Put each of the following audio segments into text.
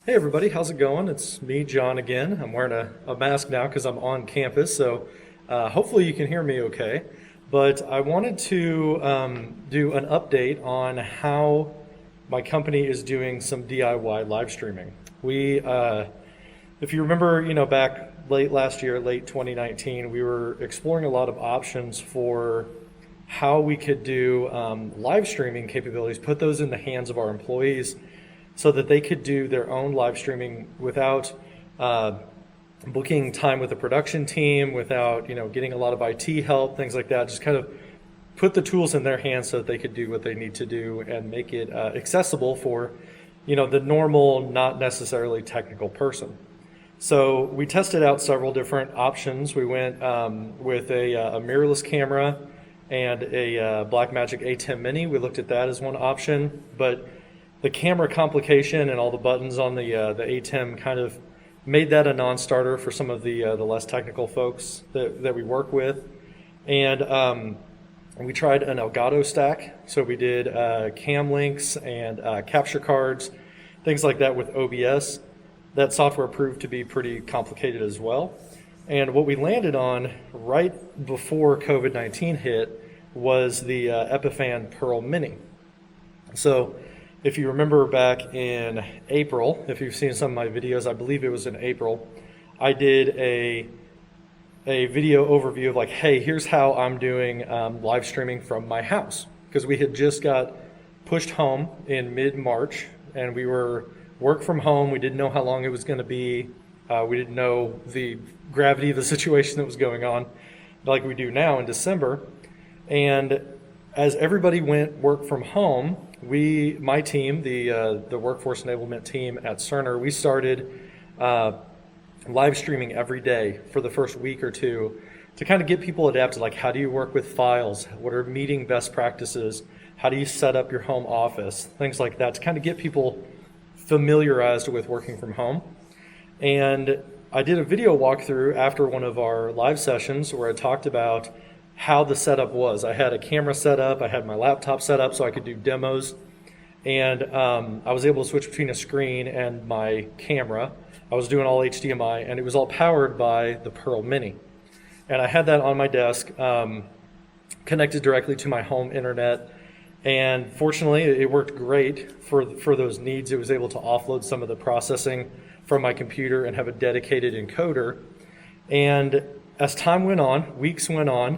Hey everybody, how's it going? It's me, John, again. I'm wearing a mask now because I'm on campus, so hopefully you can hear me okay. But I wanted to do an update on how my company is doing some DIY live streaming. If you remember, back late last year, late 2019, we were exploring a lot of options for how we could do live streaming capabilities, put those in the hands of our employees so that they could do their own live streaming without booking time with the production team, without getting a lot of IT help, things like that. Just kind of put the tools in their hands so that they could do what they need to do and make it accessible for the normal, not necessarily technical person. So we tested out several different options. We went with a mirrorless camera and a Blackmagic A10 Mini. We looked at that as one option, but the camera complication and all the buttons on the A10 kind of made that a non-starter for some of the less technical folks that we work with. And we tried an Elgato stack. So we did cam links and capture cards, things like that with OBS. That software proved to be pretty complicated as well. And what we landed on right before COVID-19 hit was the Epiphan Pearl Mini. So if you remember back in April, if you've seen some of my videos, I believe it was in April, I did a video overview of like, hey, here's how I'm doing live streaming from my house. Because we had just got pushed home in mid-March and we were work from home. We didn't know how long it was going to be. We didn't know the gravity of the situation that was going on like we do now in December. And as everybody went work from home, my team, the workforce enablement team at Cerner, we started live streaming every day for the first week or two to kind of get people adapted. Like, how do you work with files? What are meeting best practices? How do you set up your home office? Things like that to kind of get people familiarized with working from home. And I did a video walkthrough after one of our live sessions where I talked about how the setup was. I had a camera set up, I had my laptop set up so I could do demos, and I was able to switch between a screen and my camera. I was doing all HDMI, and it was all powered by the Pearl Mini. And I had that on my desk, connected directly to my home internet, and fortunately it worked great for those needs. It was able to offload some of the processing from my computer and have a dedicated encoder. And as time went on, weeks went on,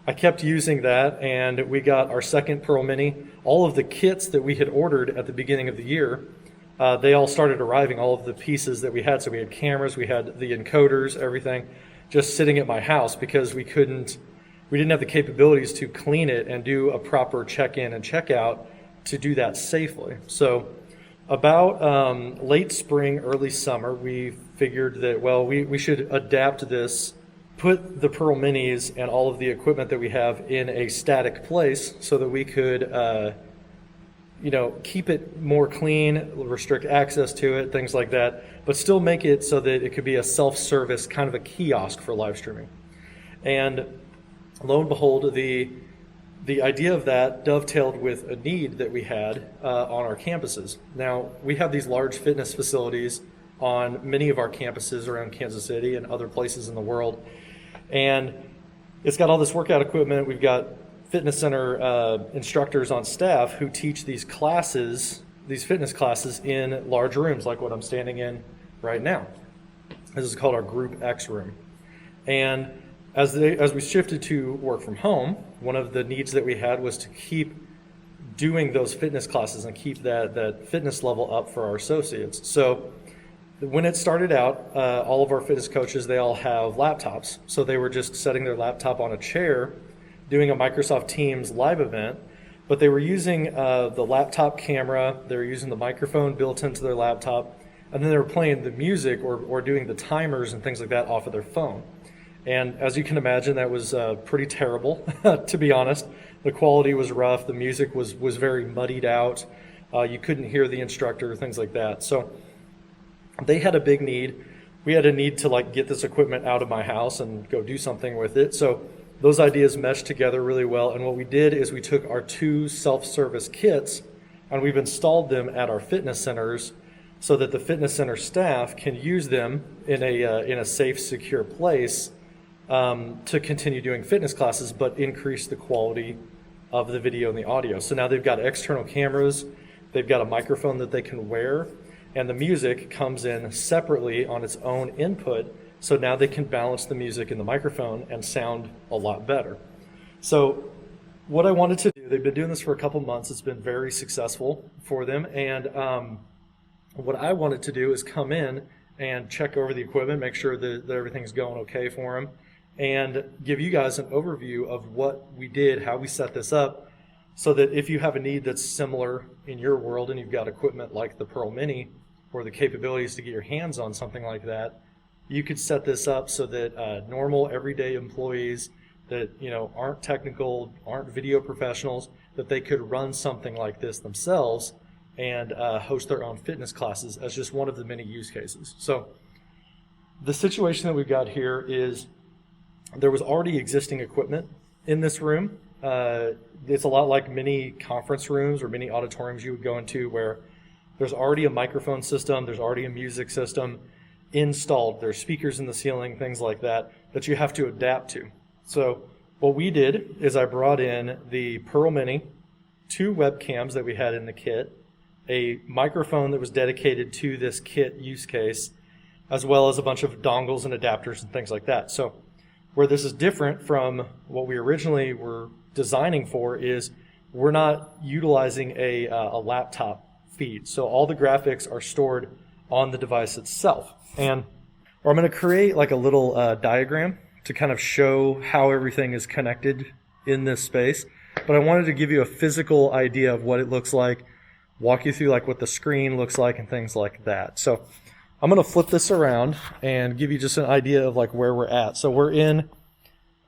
I kept using that, and we got our second Pearl Mini. All of the kits that we had ordered at the beginning of the year, they all started arriving, all of the pieces that we had. So we had cameras, we had the encoders, everything, just sitting at my house because we didn't have the capabilities to clean it and do a proper check-in and check-out to do that safely. So about late spring, early summer, we figured that, well, we should adapt this, put the Pearl Minis and all of the equipment that we have in a static place so that we could keep it more clean, restrict access to it, things like that, but still make it so that it could be a self-service, kind of a kiosk for live streaming. And lo and behold, the idea of that dovetailed with a need that we had on our campuses. Now, we have these large fitness facilities on many of our campuses around Kansas City and other places in the world. And it's got all this workout equipment. We've got fitness center instructors on staff who teach these classes, these fitness classes in large rooms like what I'm standing in right now. This is called our Group X room. And as we shifted to work from home, one of the needs that we had was to keep doing those fitness classes and keep that fitness level up for our associates. So when it started out, all of our fitness coaches, they all have laptops. So they were just setting their laptop on a chair, doing a Microsoft Teams live event, but they were using the laptop camera, they were using the microphone built into their laptop, and then they were playing the music or doing the timers and things like that off of their phone. And as you can imagine, that was pretty terrible, to be honest. The quality was rough, the music was very muddied out, you couldn't hear the instructor, things like that. So they had a big need. We had a need to get this equipment out of my house and go do something with it. So those ideas meshed together really well. And what we did is we took our two self-service kits and we've installed them at our fitness centers so that the fitness center staff can use them in a safe, secure place to continue doing fitness classes, but increase the quality of the video and the audio. So now they've got external cameras, they've got a microphone that they can wear, and the music comes in separately on its own input. So now they can balance the music in the microphone and sound a lot better. So what I wanted to do, they've been doing this for a couple months. It's been very successful for them. And what I wanted to do is come in and check over the equipment, make sure that everything's going okay for them, and give you guys an overview of what we did, how we set this up, so that if you have a need that's similar in your world and you've got equipment like the Pearl Mini or the capabilities to get your hands on something like that, you could set this up so that normal everyday employees that aren't technical, aren't video professionals, that they could run something like this themselves and host their own fitness classes as just one of the many use cases. So the situation that we've got here is there was already existing equipment in this room. It's a lot like many conference rooms or many auditoriums you would go into where there's already a microphone system, there's already a music system installed, there's speakers in the ceiling, things like that you have to adapt to. So what we did is I brought in the Pearl Mini, 2 webcams that we had in the kit, a microphone that was dedicated to this kit use case, as well as a bunch of dongles and adapters and things like that. So where this is different from what we originally were designing for is we're not utilizing a laptop feed. So all the graphics are stored on the device itself. And I'm going to create like a little diagram to kind of show how everything is connected in this space. But I wanted to give you a physical idea of what it looks like, walk you through like what the screen looks like and things like that. So I'm going to flip this around and give you just an idea of like where we're at. So we're in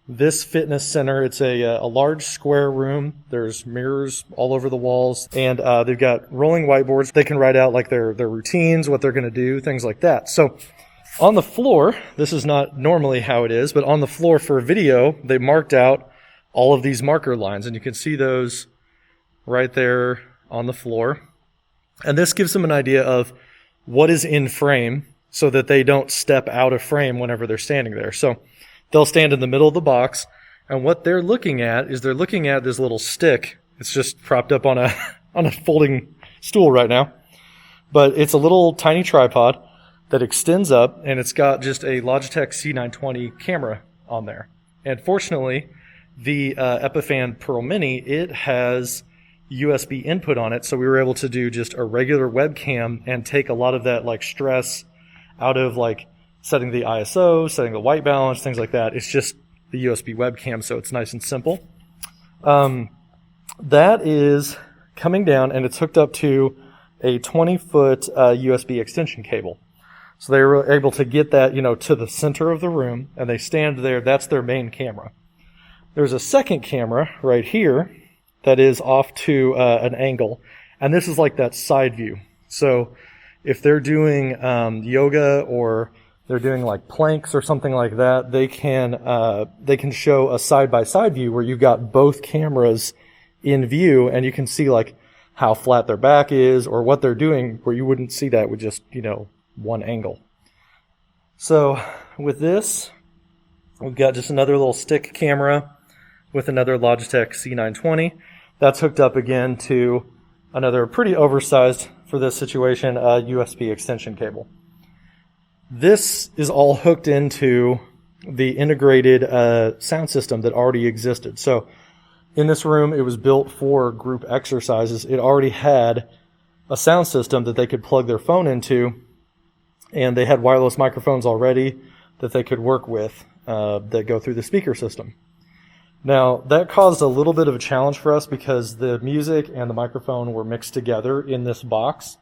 this fitness center. It's a large square room. There's mirrors all over the walls, and they've got rolling whiteboards. They can write out like their routines, what they're going to do, things like that. So on the floor, this is not normally how it is, but on the floor for a video, they marked out all of these marker lines, and you can see those right there on the floor. And this gives them an idea of what is in frame so that they don't step out of frame whenever they're standing there. So they'll stand in the middle of the box, and what they're looking at is they're looking at this little stick. It's just propped up on a folding stool right now, but it's a little tiny tripod that extends up, and it's got just a Logitech C920 camera on there. And fortunately, the Epiphan Pearl Mini, it has USB input on it, so we were able to do just a regular webcam and take a lot of that like stress out of like setting the ISO, setting the white balance, things like that. It's just the USB webcam, so it's nice and simple. That is coming down, and it's hooked up to a 20-foot USB extension cable. So they were able to get that, to the center of the room, and they stand there. That's their main camera. There's a second camera right here that is off to an angle, and this is like that side view. So if they're doing yoga or they're doing like planks or something like that, they can show a side-by-side view where you've got both cameras in view, and you can see like how flat their back is or what they're doing, where you wouldn't see that with just one angle. So with this, we've got just another little stick camera with another Logitech C920. That's hooked up again to another pretty oversized, for this situation, USB extension cable. This is all hooked into the integrated sound system that already existed. So in this room, it was built for group exercises. It already had a sound system that they could plug their phone into, and they had wireless microphones already that they could work with that go through the speaker system. Now, that caused a little bit of a challenge for us because the music and the microphone were mixed together in this box.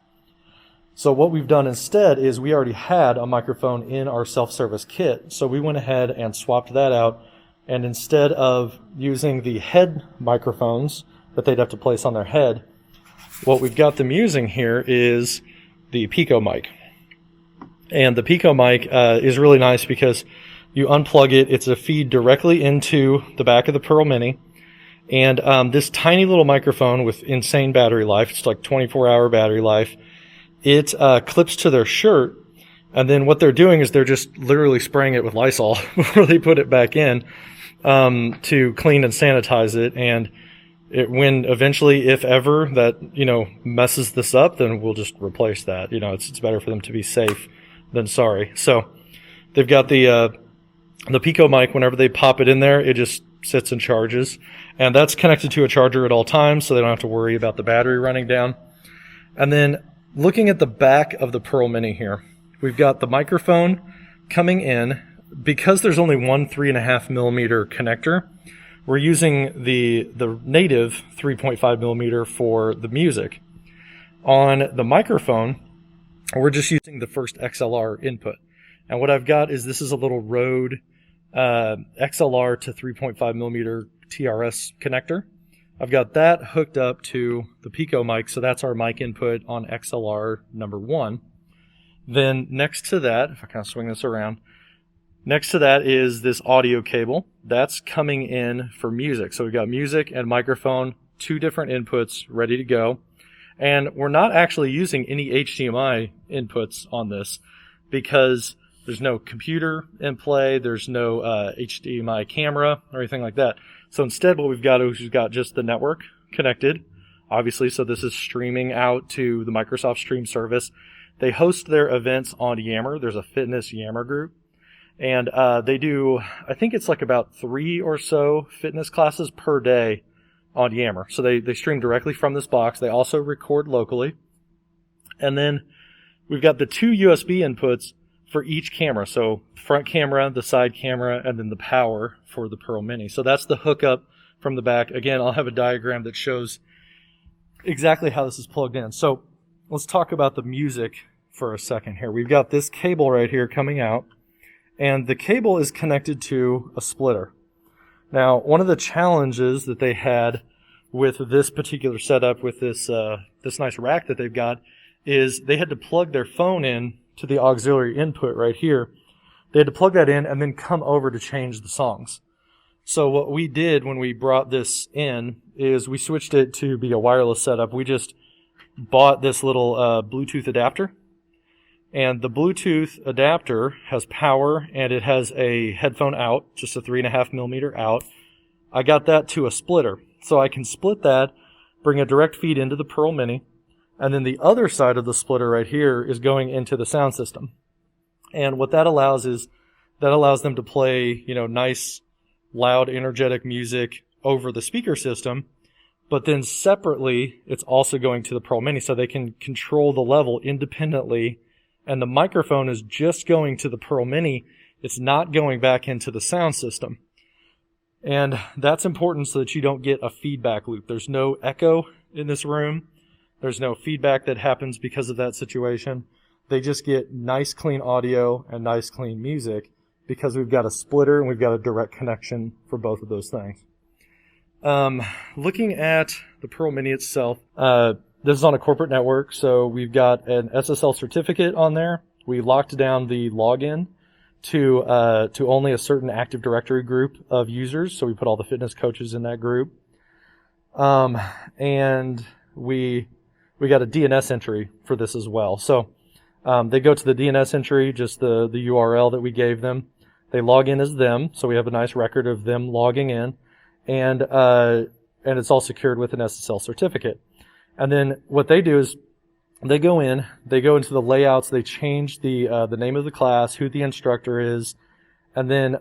So what we've done instead is we already had a microphone in our self-service kit. So we went ahead and swapped that out. And instead of using the head microphones that they'd have to place on their head, what we've got them using here is the Pico mic. And the Pico mic is really nice because you unplug it. It's a feed directly into the back of the Pearl Mini. And this tiny little microphone with insane battery life, it's like 24-hour battery life, it clips to their shirt. And then what they're doing is they're just literally spraying it with Lysol before they put it back in to clean and sanitize it. And when eventually, if ever, that, messes this up, then we'll just replace that. It's better for them to be safe than sorry. So they've got the Pico mic. Whenever they pop it in there, it just sits and charges. And that's connected to a charger at all times, so they don't have to worry about the battery running down. And then looking at the back of the Pearl Mini here, we've got the microphone coming in. Because there's only one 3.5 millimeter connector, we're using the native 3.5 millimeter for the music. On the microphone, we're just using the first XLR input. And what I've got is this is a little Rode XLR to 3.5 millimeter TRS connector. I've got that hooked up to the Pico mic, so that's our mic input on XLR number 1. Then next to that, if I kind of swing this around, next to that is this audio cable. That's coming in for music. So we've got music and microphone, 2 different inputs ready to go. And we're not actually using any HDMI inputs on this because there's no computer in play. There's no HDMI camera or anything like that. So instead what we've got is we've got just the network connected, obviously. So this is streaming out to the Microsoft Stream service. They host their events on Yammer. There's a fitness Yammer group. And they do, I think it's like about 3 or so fitness classes per day on Yammer. So they stream directly from this box. They also record locally. And then we've got the 2 USB inputs for each camera. So front camera, the side camera, and then the power for the Pearl Mini. So that's the hookup from the back. Again, I'll have a diagram that shows exactly how this is plugged in. So let's talk about the music for a second here. We've got this cable right here coming out, and the cable is connected to a splitter. Now, one of the challenges that they had with this particular setup, with this nice rack that they've got, is they had to plug their phone in to the auxiliary input right here. They had to plug that in and then come over to change the songs. So what we did when we brought this in is we switched it to be a wireless setup. We just bought this little Bluetooth adapter. And the Bluetooth adapter has power, and it has a headphone out, just a 3.5 millimeter out. I got that to a splitter. So I can split that, bring a direct feed into the Pearl Mini, and then the other side of the splitter right here is going into the sound system. And what that allows is, that allows them to play, nice, loud, energetic music over the speaker system. But then separately, it's also going to the Pearl Mini, so they can control the level independently. And the microphone is just going to the Pearl Mini. It's not going back into the sound system. And that's important so that you don't get a feedback loop. There's no echo in this room. There's no feedback that happens because of that situation. They just get nice, clean audio and nice, clean music because we've got a splitter and we've got a direct connection for both of those things. Looking at the Pearl Mini itself, this is on a corporate network, so we've got an SSL certificate on there. We locked down the login to only a certain Active Directory group of users, so we put all the fitness coaches in that group. And we got a DNS entry for this as well. So they go to the DNS entry, just the URL that we gave them. They log in as them, so we have a nice record of them logging in, and it's all secured with an SSL certificate. And then what they do is they go into the layouts, they change the name of the class, who the instructor is, and then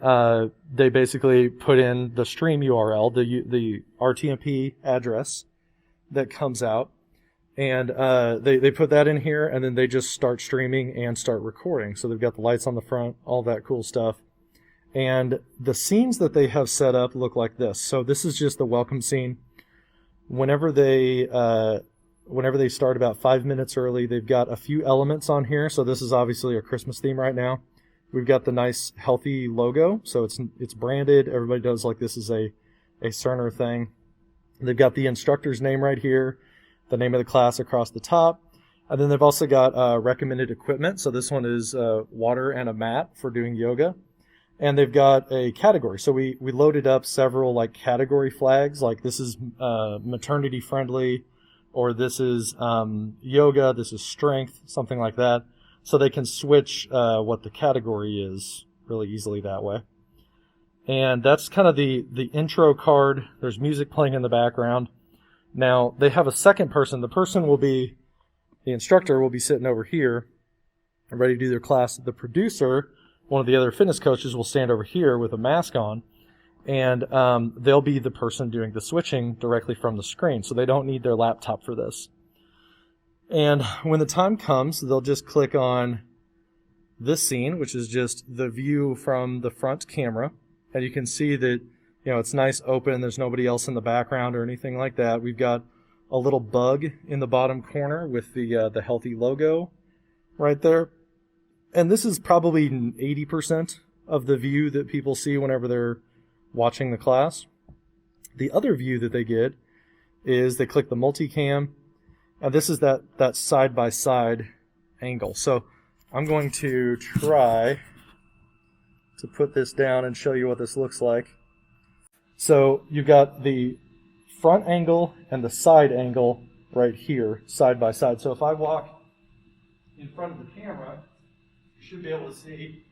they basically put in the stream URL, the RTMP address that comes out, and they put that in here, and then they just start streaming and start recording. So they've got the lights on the front, all that cool stuff. And the scenes that they have set up look like this. So this is just the welcome scene. Whenever they start about 5 minutes early, they've got a few elements on here. So this is obviously a Christmas theme right now. We've got the nice healthy logo, so it's branded. Everybody knows like this is a Cerner thing. They've got the instructor's name right here, the name of the class across the top, and then they've also got recommended equipment. So this one is water and a mat for doing yoga. And they've got a category. So we loaded up several like category flags, like this is maternity friendly, or this is yoga, this is strength, something like that. So they can switch what the category is really easily that way. And that's kind of the intro card. There's music playing in the background. Now, they have a second person. The instructor will be sitting over here, ready to do their class. The producer, one of the other fitness coaches, will stand over here with a mask on, and they'll be the person doing the switching directly from the screen, so they don't need their laptop for this. And when the time comes, they'll just click on this scene, which is just the view from the front camera, and you can see that, it's nice open, there's nobody else in the background or anything like that. We've got a little bug in the bottom corner with the healthy logo right there. And this is probably 80% of the view that people see whenever they're watching the class. The other view that they get is they click the multicam, and this is that side-by-side angle. So I'm going to try to put this down and show you what this looks like. So you've got the front angle and the side angle right here, side by side. So if I walk in front of the camera, you should be able to see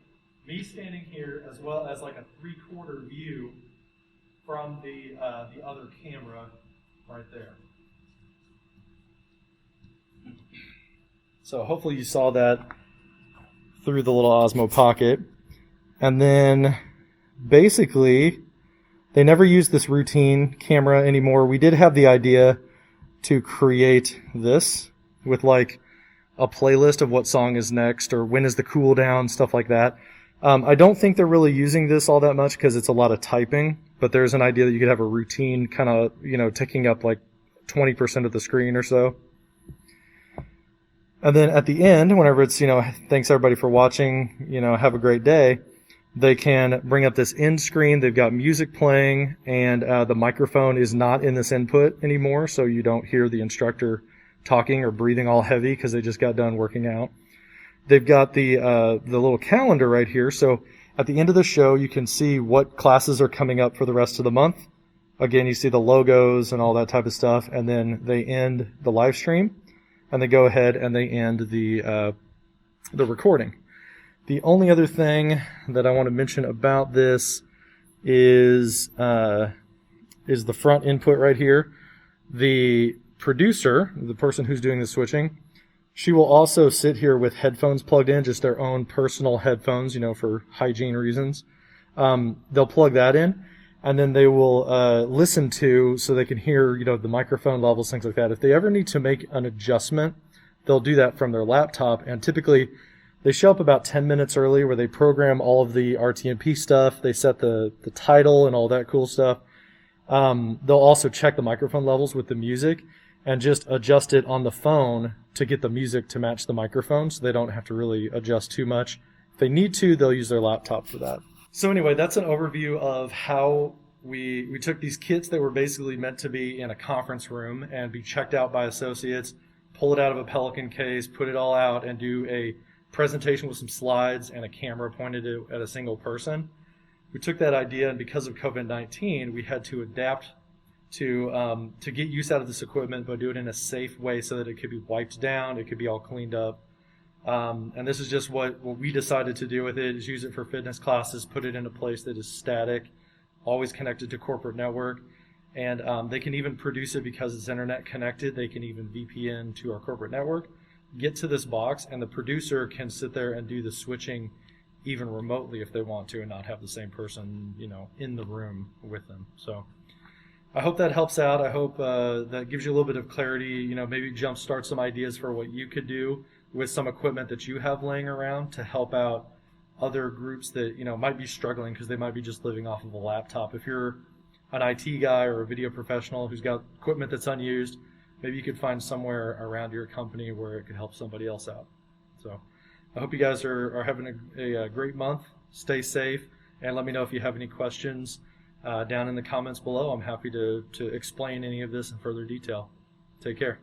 me standing here as well as like a 3/4 view from the other camera right there. So hopefully you saw that through the little Osmo Pocket. And then basically, they never use this routine camera anymore. We did have the idea to create this with like a playlist of what song is next or when is the cool down, stuff like that. I don't think they're really using this all that much because it's a lot of typing, but there's an idea that you could have a routine kind of, taking up like 20% of the screen or so. And then at the end, whenever it's, thanks everybody for watching, have a great day, they can bring up this end screen. They've got music playing, and the microphone is not in this input anymore, so you don't hear the instructor talking or breathing all heavy because they just got done working out. They've got the little calendar right here, so at the end of the show, you can see what classes are coming up for the rest of the month. Again, you see the logos and all that type of stuff, and then they end the live stream, and they go ahead and they end the recording. The only other thing that I want to mention about this is the front input right here. The producer, the person who's doing the switching, she will also sit here with headphones plugged in, just their own personal headphones, for hygiene reasons. They'll plug that in, and then they will listen to, so they can hear, the microphone levels, things like that. If they ever need to make an adjustment, they'll do that from their laptop, and typically they show up about 10 minutes early where they program all of the RTMP stuff. They set the title and all that cool stuff. They'll also check the microphone levels with the music and just adjust it on the phone to get the music to match the microphone, so they don't have to really adjust too much. If they need to, they'll use their laptop for that. So anyway, that's an overview of how we took these kits that were basically meant to be in a conference room and be checked out by associates, pull it out of a Pelican case, put it all out, and do a presentation with some slides and a camera pointed at a single person. We took that idea, and because of COVID-19, we had to adapt to get use out of this equipment, but do it in a safe way so that it could be wiped down, it could be all cleaned up. And this is just what we decided to do with it, is use it for fitness classes, put it in a place that is static, always connected to corporate network. And they can even produce it because it's internet connected. They can even VPN to our corporate network, get to this box, and the producer can sit there and do the switching even remotely if they want to and not have the same person, in the room with them. So I hope that helps out. I hope that gives you a little bit of clarity, maybe jumpstart some ideas for what you could do with some equipment that you have laying around to help out other groups that, might be struggling because they might be just living off of a laptop. If you're an IT guy or a video professional who's got equipment that's unused, maybe you could find somewhere around your company where it could help somebody else out. So I hope you guys are having a great month. Stay safe, and let me know if you have any questions down in the comments below. I'm happy to explain any of this in further detail. Take care.